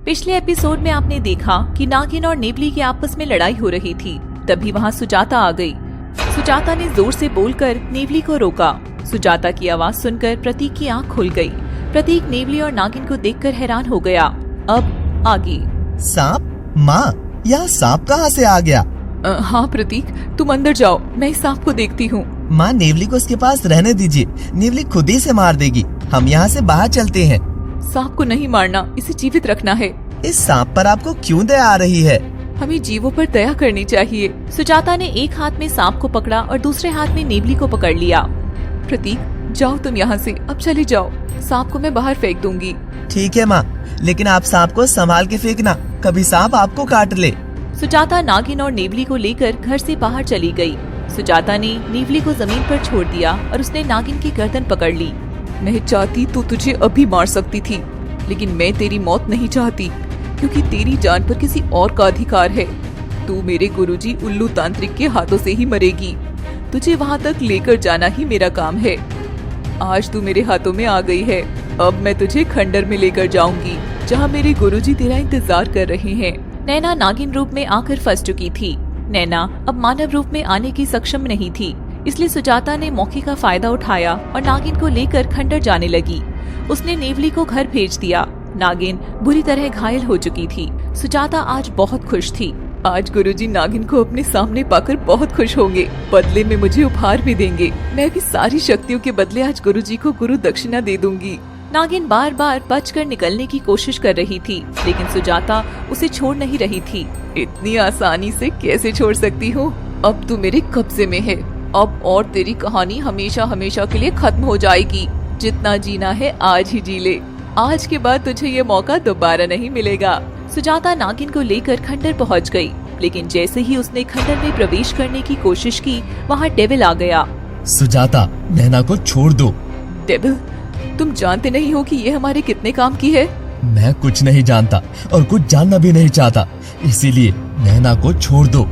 पिछले एपिसोड में आपने देखा कि नागिन और नेवली की आपस में लड़ाई हो रही थी। तभी वहाँ सुजाता आ गई। सुजाता ने जोर से बोलकर नेवली को रोका। सुजाता की आवाज सुनकर प्रतीक की आंख खुल गई। प्रतीक नेवली और नागिन को देखकर हैरान हो गया। अब आगे। सांप? माँ, यहाँ सांप कहाँ से आ गया? हाँ प्रतीक, तुम अंदर जाओ, मैं इस सांप को देखती हूँ। माँ, नेवली को उसके पास रहने दीजिए, नेवली खुद ही से मार देगी। हम यहाँ से बाहर चलते हैं। सांप को नहीं मारना, इसे जीवित रखना है। इस सांप पर आपको क्यों दया आ रही है? हमें जीवों पर दया करनी चाहिए। सुजाता ने एक हाथ में सांप को पकड़ा और दूसरे हाथ में नेवली को पकड़ लिया। प्रतीक, जाओ तुम यहाँ से, अब चले जाओ। सांप को मैं बाहर फेंक दूंगी। ठीक है माँ, लेकिन आप सांप को संभाल के फेंकना, कभी सांप आपको काट ले। सुजाता नागिन और नेवली को लेकर घर से बाहर चली गई। सुजाता ने नेवली को जमीन पर छोड़ दिया और उसने नागिन की गर्दन पकड़ ली। मैं चाहती तो तुझे अभी मार सकती थी, लेकिन मैं तेरी मौत नहीं चाहती, क्योंकि तेरी जान पर किसी और का अधिकार है। तू मेरे गुरुजी उल्लू तांत्रिक के हाथों से ही मरेगी। तुझे वहाँ तक लेकर जाना ही मेरा काम है। आज तू मेरे हाथों में आ गई है। अब मैं तुझे खंडर में लेकर जाऊंगी, जहाँ मेरे गुरुजी तेरा इंतजार कर रहे हैं। नैना नागिन रूप में आकर फंस चुकी थी। नैना अब मानव रूप में आने की सक्षम नहीं थी, इसलिए सुजाता ने मौके का फायदा उठाया और नागिन को लेकर खंडर जाने लगी। उसने नेवली को घर भेज दिया। नागिन बुरी तरह घायल हो चुकी थी। सुजाता आज बहुत खुश थी। आज गुरुजी नागिन को अपने सामने पाकर बहुत खुश होंगे। बदले में मुझे उपहार भी देंगे। मैं भी सारी शक्तियों के बदले आज गुरुजी को गुरु दक्षिणा दे दूंगी। नागिन बार बार बचकर निकलने की कोशिश कर रही थी, लेकिन सुजाता उसे छोड़ नहीं रही थी। इतनी आसानी से कैसे छोड़ सकती हूँ? अब तू मेरे कब्जे में है। अब और तेरी कहानी हमेशा हमेशा के लिए खत्म हो जाएगी। जितना जीना है आज ही जी ले। आज के बाद तुझे ये मौका दोबारा नहीं मिलेगा। सुजाता नागिन को लेकर खंडर पहुंच गई, लेकिन जैसे ही उसने खंडर में प्रवेश करने की कोशिश की, वहाँ डेविल आ गया। सुजाता, नैना को छोड़ दो। डेविल, तुम जानते नहीं हो कि ये हमारे कितने काम की है? मैं कुछ नहीं जानता और कुछ जानना भी नहीं चाहता, इसीलिए नैना को छोड़ दो।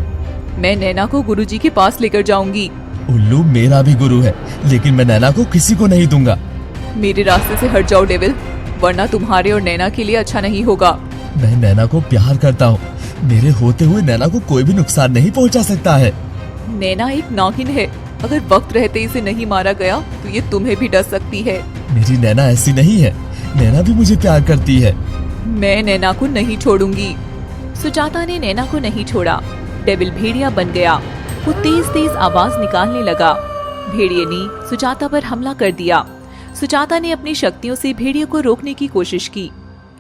मैं नैना को गुरुजी के पास लेकर जाऊंगी। उल्लू मेरा भी गुरु है, लेकिन मैं नैना को किसी को नहीं दूंगा। मेरे रास्ते से हट जाओ डेविल, वरना तुम्हारे और नैना के लिए अच्छा नहीं होगा। मैं नैना को प्यार करता हूँ। मेरे होते हुए नैना को कोई भी नुकसान नहीं पहुँचा सकता है। नैना एक नागिन है। अगर वक्त रहते इसे नहीं मारा गया तो ये तुम्हें भी डस सकती है। मेरी नैना ऐसी नहीं है। नैना भी मुझे प्यार करती है। मैं नैना को नहीं छोड़ूंगी। सुजाता ने नैना को नहीं छोड़ा। डेविल भेड़िया बन गया। वो तेज तेज आवाज निकालने लगा। भेड़िए ने सुजाता पर हमला कर दिया। सुजाता ने अपनी शक्तियों से भेड़िए को रोकने की कोशिश की,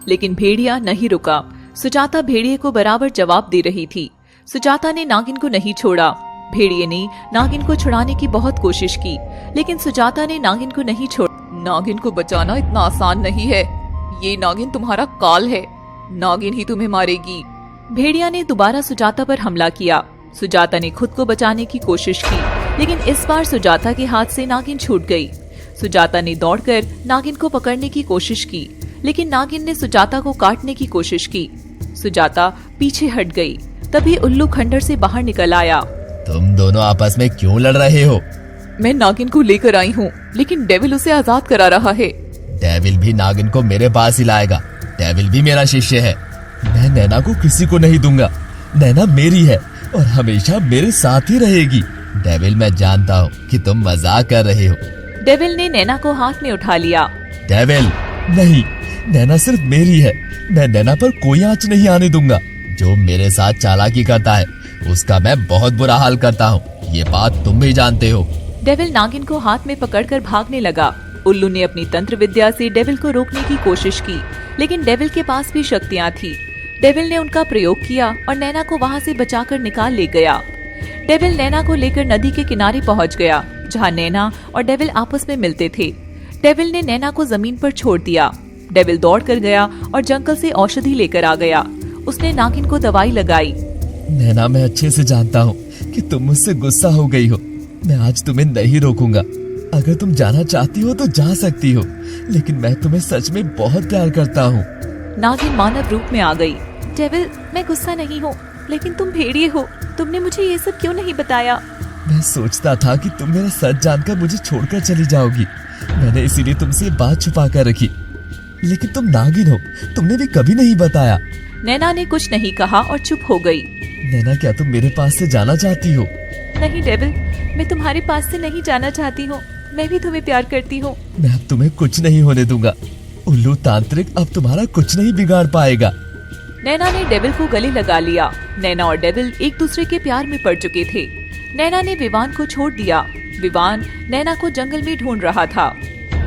लेकिन भेड़िया नहीं रुका। सुजाता भेड़िए को बराबर जवाब दे रही थी। सुजाता ने नागिन को नहीं छोड़ा। भेड़िए ने नागिन को छुड़ाने की बहुत कोशिश की, लेकिन सुजाता ने नागिन को नहीं छोड़ा। नागिन को बचाना इतना आसान नहीं है। ये नागिन तुम्हारा काल है। नागिन ही तुम्हें मारेगी। भेड़िया ने दोबारा सुजाता पर हमला किया। सुजाता ने खुद को बचाने की कोशिश की, लेकिन इस बार सुजाता के हाथ से नागिन छूट गई। सुजाता ने दौड़कर नागिन को पकड़ने की कोशिश की, लेकिन नागिन ने सुजाता को काटने की कोशिश की। सुजाता पीछे हट गई। तभी उल्लू खंडर से बाहर निकल आया। तुम दोनों आपस में क्यों लड़ रहे हो? मैं नागिन को लेकर आई हूँ, लेकिन डेविल उसे आजाद करा रहा है। डेविल भी नागिन को मेरे पास ही लाएगा। डेविल भी मेरा शिष्य है। मैं नैना को किसी को नहीं दूंगा। नैना मेरी है और हमेशा मेरे साथ ही रहेगी। डेविल, मैं जानता हूँ कि तुम मजाक कर रहे हो। डेविल ने नैना को हाथ में उठा लिया। डेविल, नहीं, नैना सिर्फ मेरी है। मैं नैना पर कोई आंच नहीं आने दूंगा। जो मेरे साथ चालाकी करता है उसका मैं बहुत बुरा हाल करता हूँ। ये बात तुम भी जानते हो। डेविल नागिन को हाथ में पकड़कर भागने लगा। उल्लू ने अपनी तंत्र विद्या से डेविल को रोकने की कोशिश की, लेकिन डेविल के पास भी शक्तियाँ थी। डेविल ने उनका प्रयोग किया और नैना को वहाँ से बचाकर निकाल ले गया। डेविल नैना को लेकर नदी के किनारे पहुँच गया, जहाँ नैना और डेविल आपस में मिलते थे। डेविल ने नैना को जमीन पर छोड़ दिया। डेविल दौड़ कर गया और जंगल से औषधि लेकर आ गया। उसने नागिन को दवाई लगाई। नैना, मैं अच्छे से जानता हूँ कि तुम मुझसे गुस्सा हो गई हो। मैं आज तुम्हें नहीं रोकूंगा। अगर तुम जाना चाहती हो तो जा सकती हो, लेकिन मैं तुम्हें सच में बहुत प्यार करता हूँ। नागिन मानव रूप में आ गई। डेविल, मैं गुस्सा नहीं हूँ, लेकिन तुम भेड़िए हो। तुमने मुझे ये सब क्यों नहीं बताया? मैं सोचता था कि तुम मेरा सच जानकर मुझे छोड़कर चली जाओगी। मैंने इसीलिए तुमसे ये बात छुपा कर रखी। लेकिन तुम नागिन हो, तुमने भी कभी नहीं बताया। नैना ने कुछ नहीं कहा और चुप हो गई। नैना, क्या तुम मेरे पास से जाना चाहती हो? नहीं डेविल, मैं तुम्हारे पास से नहीं जाना चाहती हूँ। मैं भी तुम्हें प्यार करती हूँ। मैं अब तुम्हें कुछ नहीं होने दूंगा। उल्लू तांत्रिक अब तुम्हारा कुछ नहीं बिगाड़ पाएगा। नैना ने डेविल को गले लगा लिया। नैना और डेविल एक दूसरे के प्यार में पड़ चुके थे। नैना ने विवान को छोड़ दिया। विवान नैना को जंगल में ढूंढ रहा था।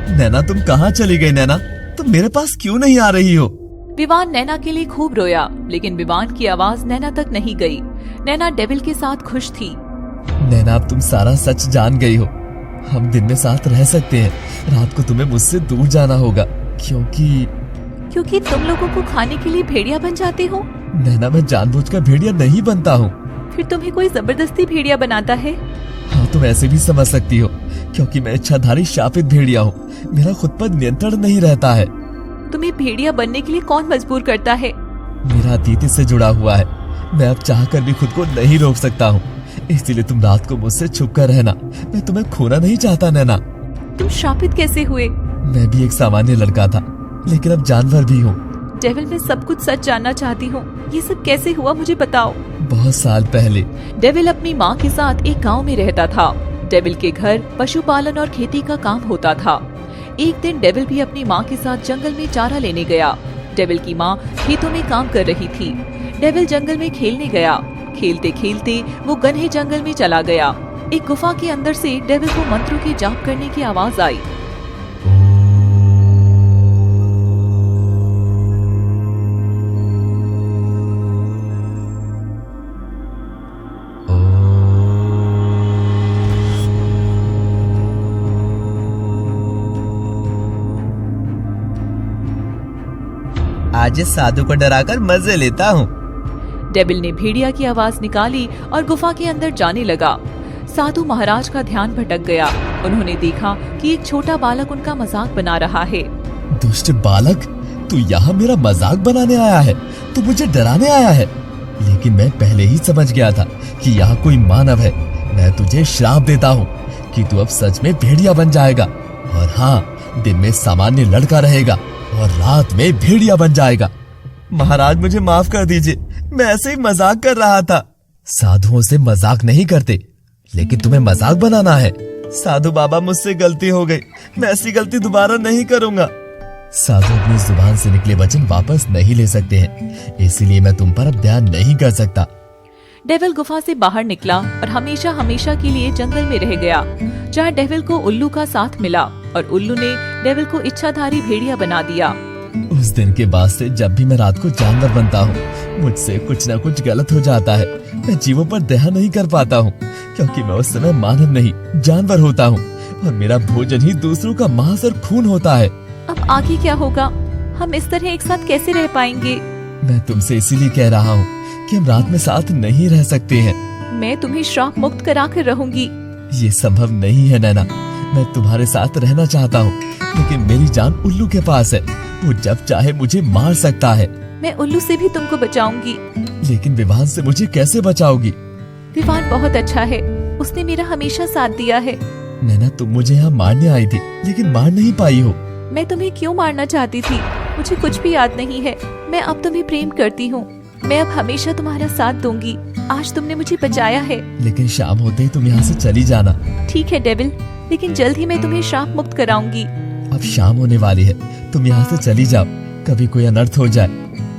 नैना, तुम कहाँ चली गई? नैना, तुम मेरे पास क्यों नहीं आ रही हो? विवान नैना के लिए खूब रोया, लेकिन विवान की आवाज नैना तक नहीं गई। नैना डेविल के साथ खुश थी। नैना, अब तुम सारा सच जान गई हो। हम दिन में साथ रह सकते हैं, रात को तुम्हें मुझसे दूर जाना होगा, क्योंकि तुम लोगों को खाने के लिए भेड़िया बन जाते हो। नैना, मैं जानबूझकर भेड़िया नहीं बनता हूँ। फिर तुम्हें कोई जबरदस्ती भेड़िया बनाता है? हाँ, तुम ऐसे भी समझ सकती हो, क्योंकि मैं इच्छाधारी शापित भेड़िया हूँ। मेरा खुद पर नियंत्रण नहीं रहता है। तुम्हें भेड़िया बनने के लिए कौन मजबूर करता है? मेरा अतीत से जुड़ा हुआ है। मैं अब चाहकर भी खुद को नहीं रोक सकता हूँ। इसीलिए तुम रात को मुझसे छुप कर रहना। मैं तुम्हें खोना नहीं चाहता नैना। तुम श्रापित कैसे हुए? मैं भी एक सामान्य लड़का था, लेकिन अब जानवर भी हूँ। डेविल, मैं सब कुछ सच जानना चाहती हूँ। ये सब कैसे हुआ, मुझे बताओ। बहुत साल पहले डेविल अपनी माँ के साथ एक गांव में रहता था। डेविल के घर पशुपालन और खेती का काम होता था। एक दिन डेविल भी अपनी माँ के साथ जंगल में चारा लेने गया। डेविल की माँ खेतों में काम कर रही थी। डेविल जंगल में खेलने गया। खेलते खेलते वो घने जंगल में चला गया। एक गुफा के अंदर से डेविल को मंत्रों की जाप करने की आवाज आई। आज इस साधु को डराकर मजे लेता हूँ। डेविल ने भेड़िया की आवाज निकाली और गुफा के अंदर जाने लगा। साधु महाराज का ध्यान भटक गया। उन्होंने देखा कि एक छोटा बालक उनका मजाक बना रहा है। दुष्ट बालक, तू यहाँ मेरा मजाक बनाने आया है? तू मुझे डराने आया है? लेकिन मैं पहले ही समझ गया था कि यहाँ कोई मानव है। मैं तुझे श्राप देता हूँ कि तू अब सच में भेड़िया बन जाएगा। और हाँ, दिन में सामान्य लड़का रहेगा और रात में भेड़िया बन जाएगा। महाराज, मुझे माफ कर दीजिए, मैं ऐसे ही मजाक कर रहा था। साधुओं से मजाक नहीं करते, लेकिन तुम्हें मजाक बनाना है। साधु बाबा, मुझसे गलती हो गई, मैं ऐसी गलती दोबारा नहीं करूंगा। साधु अपनी जुबान से निकले वचन वापस नहीं ले सकते हैं, इसीलिए मैं तुम पर अब ध्यान नहीं कर सकता। डेविल गुफा से बाहर निकला और हमेशा हमेशा के लिए जंगल में रह गया, जहाँ डेविल को उल्लू का साथ मिला और उल्लू ने डेविल को इच्छाधारी भेड़िया बना दिया। उस दिन के बाद से जब भी मैं रात को जानवर बनता हूँ, मुझसे कुछ न कुछ गलत हो जाता है। मैं जीवों पर दया नहीं कर पाता हूँ, क्योंकि मैं उस समय मानव नहीं जानवर होता हूँ और मेरा भोजन ही दूसरों का मांस और खून होता है। अब आगे क्या होगा? हम इस तरह एक साथ कैसे रह पाएंगे? मैं तुमसे इसीलिए कह रहा हूँ कि हम रात में साथ नहीं रह सकते हैं। मैं तुम्हें श्राप मुक्त करा कर रहूंगी। ये संभव नहीं है नैना। मैं तुम्हारे साथ रहना चाहता हूँ, लेकिन मेरी जान उल्लू के पास है। वो जब चाहे मुझे मार सकता है। मैं उल्लू से भी तुमको बचाऊंगी। लेकिन विवान से मुझे कैसे बचाओगी? विवान बहुत अच्छा है, उसने मेरा हमेशा साथ दिया है। नैना, तुम मुझे यहाँ मारने आई थी, लेकिन मार नहीं पाई हो। मैं तुम्हें क्यों मारना चाहती थी, मुझे कुछ भी याद नहीं है। मैं अब तुम्हें प्रेम करती हूँ। मैं अब हमेशा तुम्हारा साथ दूंगी। आज तुमने मुझे बचाया है। लेकिन शाम होते ही तुम यहाँ से चली जाना। ठीक है डेविल, लेकिन जल्द ही मैं तुम्हें श्राप मुक्त कराऊंगी। अब शाम होने वाली है, तुम यहाँ से चली जाओ। कभी कोई अनर्थ हो जाए,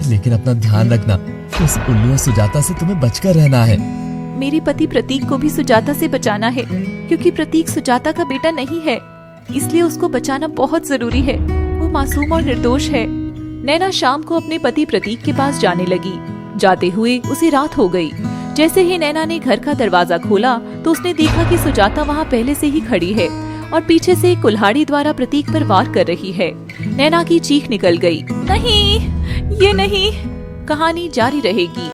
लेकिन अपना ध्यान रखना। उस उल्लू और सुजाता से तुम्हें बचकर रहना है। मेरे पति प्रतीक को भी सुजाता से बचाना है, क्योंकि प्रतीक सुजाता का बेटा नहीं है, इसलिए उसको बचाना बहुत जरूरी है। वो मासूम और निर्दोष है। नैना शाम को अपने पति प्रतीक के पास जाने लगी। जाते हुए उसे रात हो गई। जैसे ही नैना ने घर का दरवाजा खोला तो उसने देखा कि सुजाता वहाँ पहले से ही खड़ी है और पीछे से कुल्हाड़ी द्वारा प्रतीक पर वार कर रही है। नैना की चीख निकल गई। नहीं, ये नहीं। कहानी जारी रहेगी।